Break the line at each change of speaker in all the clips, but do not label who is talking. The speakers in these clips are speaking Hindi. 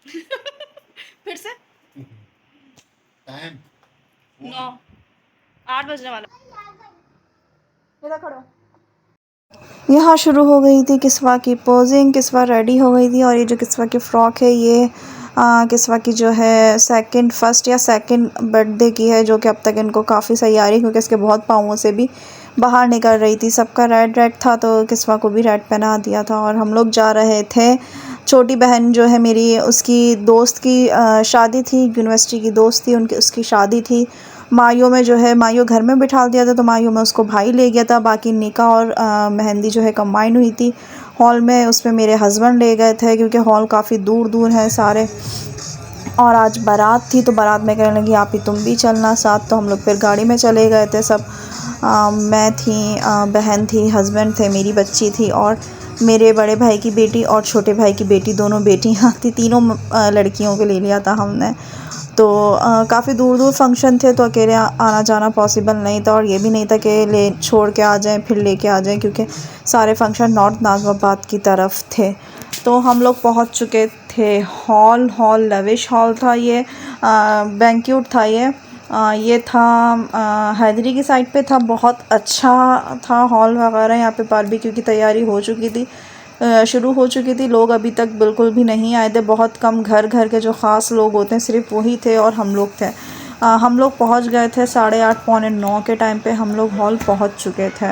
फिर से
टाइम
9 8 बजने वाला। इधर खड़ो।
यहाँ शुरू हो गई थी किस्वा की पोजिंग। किस्वा रेडी हो गई थी और ये जो किस्वा की फ़्रॉक है ये किस्वा की जो है फर्स्ट या सेकंड बर्थडे की है, जो कि अब तक इनको काफ़ी सही आ रही है क्योंकि इसके बहुत पाँवों से भी बाहर निकल रही थी। सबका रेड रेड था तो किस्वा को भी रेड पहना दिया था। और हम लोग जा रहे थे, छोटी बहन जो है मेरी, उसकी दोस्त की शादी थी, यूनिवर्सिटी की दोस्त थी, उसकी शादी थी। मायू में जो है, मायू घर में बिठा दिया था तो मायू में उसको भाई ले गया था। बाकी निकाह और मेहंदी जो है कंबाइन हुई थी हॉल में, उसमें मेरे हस्बैंड ले गए थे क्योंकि हॉल काफ़ी दूर दूर हैं सारे। और आज बारात थी तो बारात में कहने लगी आप ही तुम भी चलना साथ, तो हम लोग फिर गाड़ी में चले गए थे सब। मैं थी, बहन थी, हस्बैंड थे, मेरी बच्ची थी और मेरे बड़े भाई की बेटी और छोटे भाई की बेटी, दोनों बेटियाँ थी। तीनों लड़कियों को ले लिया था हमने। तो काफ़ी दूर दूर फंक्शन थे तो अकेले आना जाना पॉसिबल नहीं था और ये भी नहीं था कि ले छोड़ के आ जाएं फिर लेके आ जाएं, क्योंकि सारे फंक्शन नॉर्थ नाज़िमाबाद की तरफ थे। तो हम लोग पहुंच चुके थे हॉल लविश हॉल था ये, बैंक्वेट था ये था हैदरी की साइड पे था। बहुत अच्छा था हॉल वगैरह। यहाँ पे बारबेक्यू की तैयारी हो चुकी थी, शुरू हो चुकी थी। लोग अभी तक बिल्कुल भी नहीं आए थे, बहुत कम घर घर के जो ख़ास लोग होते हैं सिर्फ वही थे और हम लोग थे। हम लोग पहुँच गए थे 8:30 पौने 9 के टाइम पे हम लोग हॉल पहुँच चुके थे।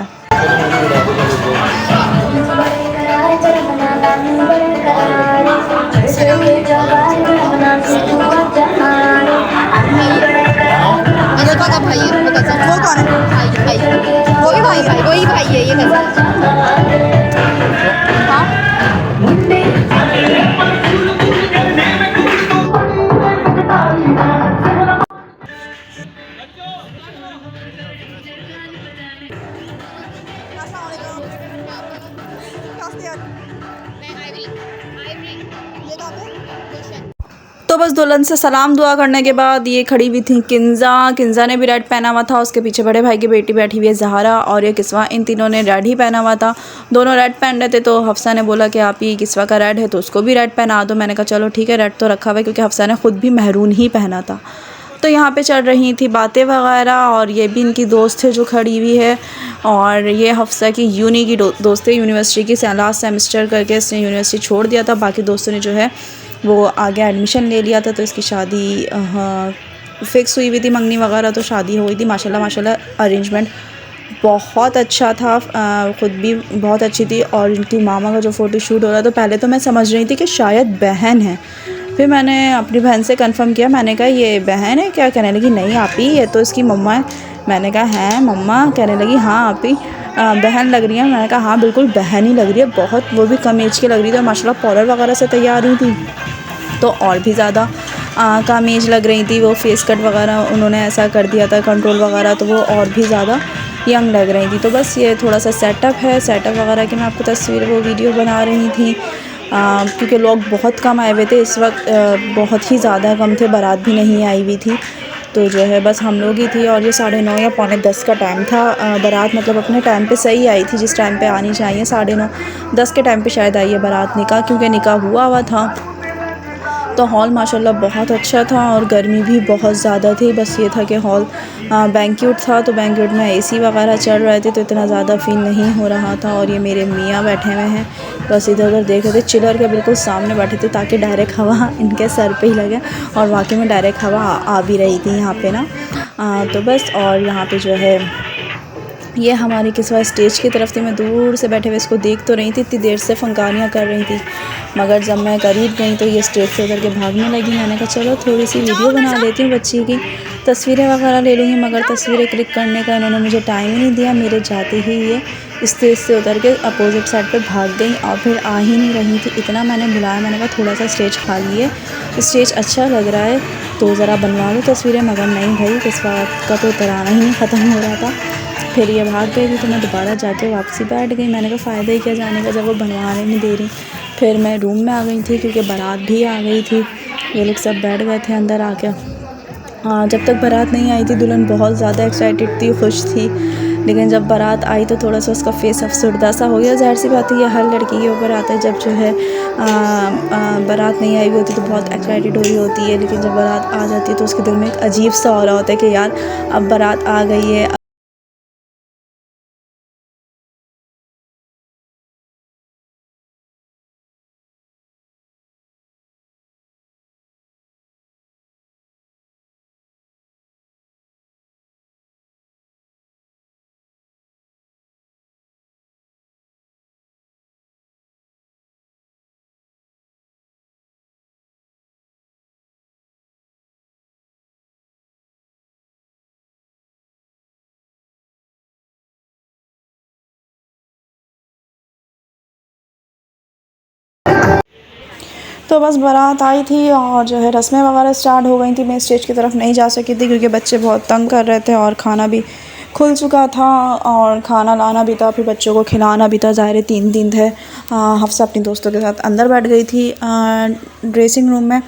अजरबा का भाई है वो कज़न। वो कौन है? भाई भाई वो भी भाई भाई वही भाई है ये कज़न।
तो बस दुल्हन से सलाम दुआ करने के बाद ये खड़ी हुई थी किंज़ा ने भी रेड पहना हुआ था। उसके पीछे बड़े भाई की बेटी बैठी हुई है ज़हरा और ये किस्वा, इन तीनों ने रेड ही पहना हुआ था। दोनों रेड पहन रहे थे तो हफ्सा ने बोला कि आप ही किस्वा का रेड है तो उसको भी रेड पहना दो। मैंने कहा चलो ठीक है, रेड तो रखा हुआ है क्योंकि हफ्सा ने ख़ुद भी महरून ही पहना था। तो यहाँ पे चल रही थी बातें वगैरह और ये भी इनकी दोस्त है जो खड़ी हुई है। और ये हफ्सा की यूनी की दोस्त है, यूनिवर्सिटी की लास्ट सेमेस्टर करके इसने यूनिवर्सिटी छोड़ दिया था। बाकी दोस्तों ने जो है वो आगे एडमिशन ले लिया था तो इसकी शादी फ़िक्स हुई थी, मंगनी वगैरह तो शादी हो गई थी। माशाल्लाह अरेंजमेंट बहुत अच्छा था, ख़ुद भी बहुत अच्छी थी। और इनकी मामा का जो फ़ोटो शूट हो रहा था, तो पहले तो मैं समझ रही थी कि शायद बहन है, फिर मैंने अपनी बहन से कंफर्म किया। मैंने कहा ये बहन है क्या? कहने लगी नहीं आप ही, ये तो इसकी मम्मा है। मैंने कहा हैं मम्मा? कहने लगी हाँ आप ही बहन लग रही है। मैंने कहा हाँ बिल्कुल बहन ही लग रही है, बहुत, वो भी कम एज की लग रही थी और माशाल्लाह पाउडर वगैरह से तैयार हुई थी तो और भी ज़्यादा कम एज लग रही थी। वो फेस कट वगैरह उन्होंने ऐसा कर दिया था कंट्रोल वगैरह, तो वो और भी ज़्यादा यंग लग रही थी। तो बस ये थोड़ा सा सेटअप है, सेटअप वगैरह की मैं आपको तस्वीर वो वीडियो बना रही थी क्योंकि लोग बहुत कम आए हुए थे इस वक्त, बहुत ही ज़्यादा कम थे, बारात भी नहीं आई हुई थी। तो जो है बस हम लोग ही थी और ये 9:30 या पौने 10 का टाइम था। बारात मतलब अपने टाइम पे सही आई थी, जिस टाइम पे आनी चाहिए। 9:30 10 के टाइम पे शायद आई है बारात। निकाह क्योंकि निकाह हुआ था तो हॉल माशाल्लाह बहुत अच्छा था और गर्मी भी बहुत ज़्यादा थी। बस ये था कि हॉल बैंक्वेट था तो बैंक्वेट में एसी वगैरह चल रहे थे तो इतना ज़्यादा फील नहीं हो रहा था। और ये मेरे मियाँ बैठे हुए हैं, बस इधर उधर देख रहे थे, चिलर के बिल्कुल सामने बैठे थे ताकि डायरेक्ट हवा इनके सर पे ही लगे। और वाकई में डायरेक्ट हवा आ भी रही थी यहाँ पे ना। तो बस, और यहाँ पे जो है ये हमारी किस्वा स्टेज की तरफ थी। मैं दूर से बैठे हुए इसको देख तो रही थी, इतनी देर से फंकारियाँ कर रही थी, मगर जब मैं करीब गई तो ये स्टेज से उतर के भागने लगी। मैंने कहा चलो थोड़ी सी वीडियो बना लेती हूँ, बच्ची की तस्वीरें वगैरह ले लूँगी, मगर तस्वीरें क्लिक करने का इन्होंने मुझे टाइम ही नहीं दिया। मेरे जाते ही ये स्टेज से उतर के अपोजिट साइड पर भाग गई और फिर आ ही नहीं रही थी। इतना मैंने बुलाया, मैंने कहा थोड़ा सा स्टेज खाली है, स्टेज अच्छा लग रहा है तो ज़रा बनवा लो तस्वीरें, मगर नहीं भाई, किस्वा का तो तराना ही नहीं ख़त्म हो रहा था। फिर ये भाग गई थी तो मैं दोबारा जाके वापसी बैठ गई। मैंने कहा फ़ायदा ही क्या जाने का जब वो बनवाने नहीं दे रही। फिर मैं रूम में आ गई थी क्योंकि बारात भी आ गई थी, ये लोग सब बैठ गए थे अंदर आके। जब तक बारात नहीं आई थी दुल्हन बहुत ज़्यादा एक्साइटेड थी, खुश थी लेकिन जब बारात आई तो थोड़ा सा उसका फेस अफसरदा सा हो गया। ज़ाहिर सी बात है ये हर लड़की के ऊपर आता है, जब जो है बारात नहीं आई हुई होती तो बहुत एक्साइटेड हो रही होती है, लेकिन जब बारात आ जाती है तो उसके दिल में एक अजीब सा हो रहा होता है कि यार अब बारात आ गई है। तो बस बारात आई थी और जो है रस्में वगैरह स्टार्ट हो गई थी। मैं स्टेज की तरफ नहीं जा सकी थी क्योंकि बच्चे बहुत तंग कर रहे थे और खाना भी खुल चुका था और खाना लाना भी था, फिर बच्चों को खिलाना भी था। ज़ाहिर 3 दिन थे। हफ्सा अपनी दोस्तों के साथ अंदर बैठ गई थी ड्रेसिंग रूम में,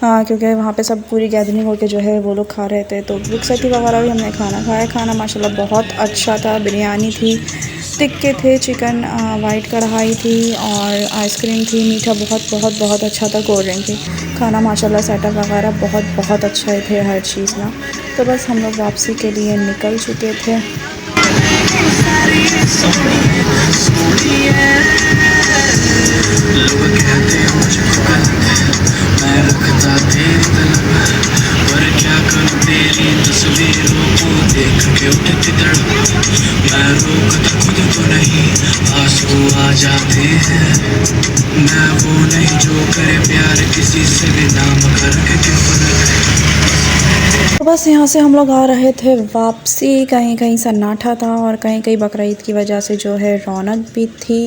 क्योंकि वहाँ पे सब पूरी गैदरिंग होकर जो है वो लोग खा रहे थे। तो रुखसती वगैरह भी हमने खाना खाया। खाना माशाल्लाह बहुत अच्छा था। बिरयानी थी, टिक्के थे, चिकन, वाइट कढ़ाई थी और आइसक्रीम थी। मीठा बहुत बहुत बहुत अच्छा था, कोल्ड ड्रिंक थी। खाना माशाल्लाह सेटअप वगैरह बहुत बहुत अच्छे थे हर चीज़ ना। तो बस हम लोग वापसी के लिए निकल चुके थे।
आ जाते हैं, मैं वो नहीं जो करे प्यार किसी से भी नाम करके क्यों
तो बस यहाँ से हम लोग आ रहे थे वापसी। कहीं कहीं सन्नाटा था और कहीं कहीं बकरीद की वजह से जो है रौनक भी थी।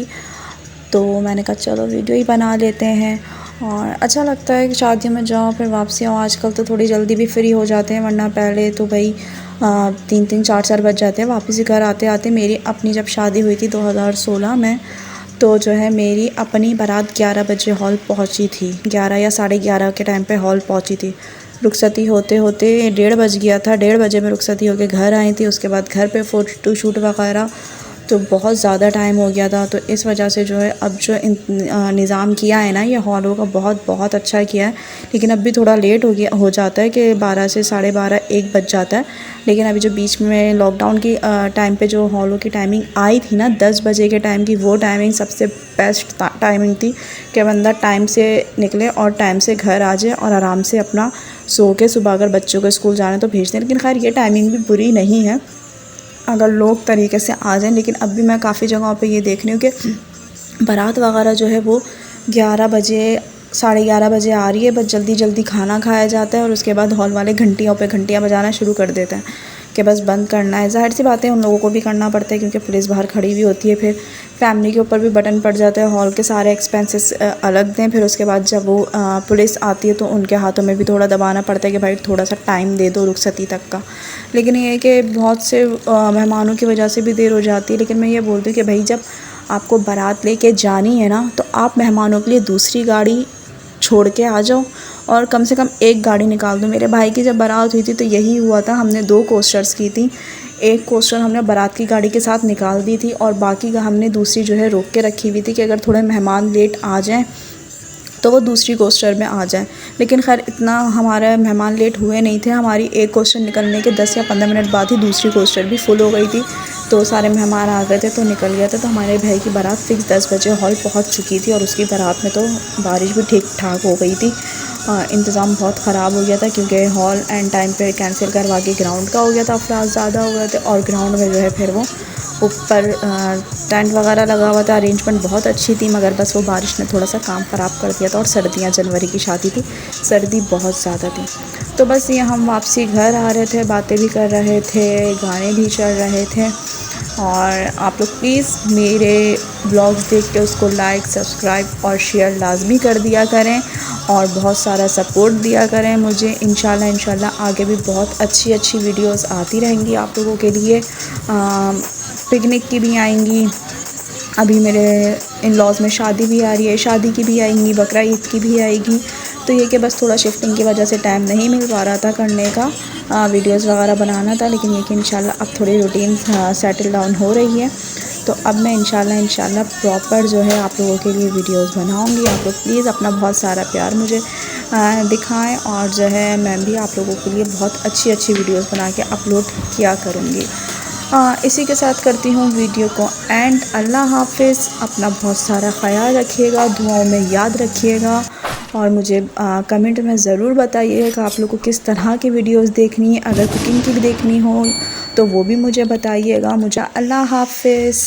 तो मैंने कहा चलो वीडियो ही बना लेते हैं। और अच्छा लगता है कि शादियों में जाओ फिर वापसी आओ। आजकल तो थोड़ी जल्दी भी फ्री हो जाते हैं, वरना पहले तो भाई 3-3 4-4 बज जाते हैं वापस ही घर आते आते। मेरी अपनी जब शादी हुई थी 2016 में, तो जो है मेरी अपनी बारात 11 बजे हॉल पहुंची थी। 11 या 11:30 के टाइम पे हॉल पहुंची थी। रुखसती होते होते 1:30 बज गया था। 1:30 बजे में रुखसती होके घर आई थी। उसके बाद घर पे फ़ोटो शूट वगैरह, तो बहुत ज़्यादा टाइम हो गया था। तो इस वजह से जो है अब जो निज़ाम किया है ना ये हॉलों का, बहुत बहुत अच्छा किया है। लेकिन अब भी थोड़ा लेट हो जाता है कि 12 से 12:30 1 बज जाता है। लेकिन अभी जो बीच में लॉकडाउन की टाइम पे जो हॉलों की टाइमिंग आई थी ना 10 बजे के टाइम की, वो टाइमिंग सबसे बेस्ट टाइमिंग थी कि बंदा टाइम से निकले और टाइम से घर आ जाए और आराम से अपना सो के सुबह अगर बच्चों को स्कूल जाना तो भेज दें। लेकिन खैर ये टाइमिंग भी बुरी नहीं है अगर लोग तरीके से आ जाएं। लेकिन अब भी मैं काफ़ी जगहों पे ये देख रही हूँ कि बारात वगैरह जो है वो 11 बजे 11:30 बजे आ रही है। बस जल्दी जल्दी खाना खाया जाता है और उसके बाद हॉल वाले घंटियों पे घंटियाँ बजाना शुरू कर देते हैं कि बस बंद करना है। ज़ाहिर सी बात है उन लोगों को भी करना पड़ता है क्योंकि पुलिस बाहर खड़ी हुई होती है। फिर फैमिली के ऊपर भी बटन पड़ जाता है, हॉल के सारे एक्सपेंसेस अलग दें। फिर उसके बाद जब वो पुलिस आती है तो उनके हाथों में भी थोड़ा दबाना पड़ता है कि भाई थोड़ा सा टाइम दे दो रुखसती तक का। लेकिन ये है कि बहुत से मेहमानों की वजह से भी देर हो जाती है। लेकिन मैं ये बोलती हूँ कि भाई जब आपको बारात लेके जानी है ना तो आप मेहमानों के लिए दूसरी गाड़ी छोड़ के आ जाओ और कम से कम एक गाड़ी निकाल दो। मेरे भाई की जब बारात हुई थी तो यही हुआ था। हमने 2 कोस्टर्स की थी। एक कोस्टर हमने बारात की गाड़ी के साथ निकाल दी थी और बाकी का हमने दूसरी जो है रोक के रखी हुई थी कि अगर थोड़े मेहमान लेट आ जाएं तो वो दूसरी कोस्टर में आ जाए। लेकिन खैर इतना हमारे मेहमान लेट हुए नहीं थे। हमारी एक कोस्टर निकलने के 10 या 15 मिनट बाद ही दूसरी कोस्टर भी फुल हो गई थी। तो सारे मेहमान आ गए थे तो निकल गया था। तो हमारे भाई की बारात फिक्स 10 बजे हॉल पहुंच चुकी थी और उसकी बारात में तो बारिश भी ठीक ठाक हो गई थी। इंतज़ाम बहुत ख़राब हो गया था क्योंकि हॉल एंड टाइम पे कैंसिल करवा के ग्राउंड का हो गया था। अफराद ज़्यादा हो गए थे और ग्राउंड में जो है फिर वो ऊपर टेंट वगैरह लगा हुआ था। अरेंजमेंट बहुत अच्छी थी मगर बस वो बारिश ने थोड़ा सा काम ख़राब कर दिया था। और सर्दियाँ, जनवरी की शादी थी, सर्दी बहुत ज़्यादा थी। तो बस ये हम वापसी घर आ रहे थे, बातें भी कर रहे थे, गाने भी चल रहे थे। और आप लोग प्लीज़ मेरे ब्लॉग्स देख के उसको लाइक, सब्सक्राइब और शेयर लाजमी कर दिया करें और बहुत सारा सपोर्ट दिया करें मुझे। इंशाल्लाह आगे भी बहुत अच्छी अच्छी वीडियोस आती रहेंगी आप लोगों के लिए। पिकनिक की भी आएंगी अभी मेरे इन लॉज़ में शादी भी आ रही है, शादी की भी आएंगी, बकरा ईद की भी आएगी। तो ये कि बस थोड़ा शिफ्टिंग की वजह से टाइम नहीं मिल पा रहा था करने का, वीडियोस वगैरह बनाना था। लेकिन ये कि इंशाल्लाह अब थोड़ी रूटीन सेटल डाउन हो रही है। तो अब मैं इंशाल्लाह प्रॉपर जो है आप लोगों के लिए वीडियोस बनाऊंगी। आप लोग प्लीज़ अपना बहुत सारा प्यार मुझे दिखाएं और जो है मैं भी आप लोगों के लिए बहुत अच्छी वीडियोस बना के अपलोड किया करूँगी। इसी के साथ करती हूँ वीडियो को एंड। अल्लाह हाफिज़। अपना बहुत सारा ख्याल रखिएगा, दुआओं में याद रखिएगा और मुझे कमेंट में ज़रूर बताइएगा आप लोग को किस तरह की वीडियोस देखनी है। अगर कुकिंग की देखनी हो तो वो भी मुझे बताइएगा। मुझे अल्लाह हाफिज़।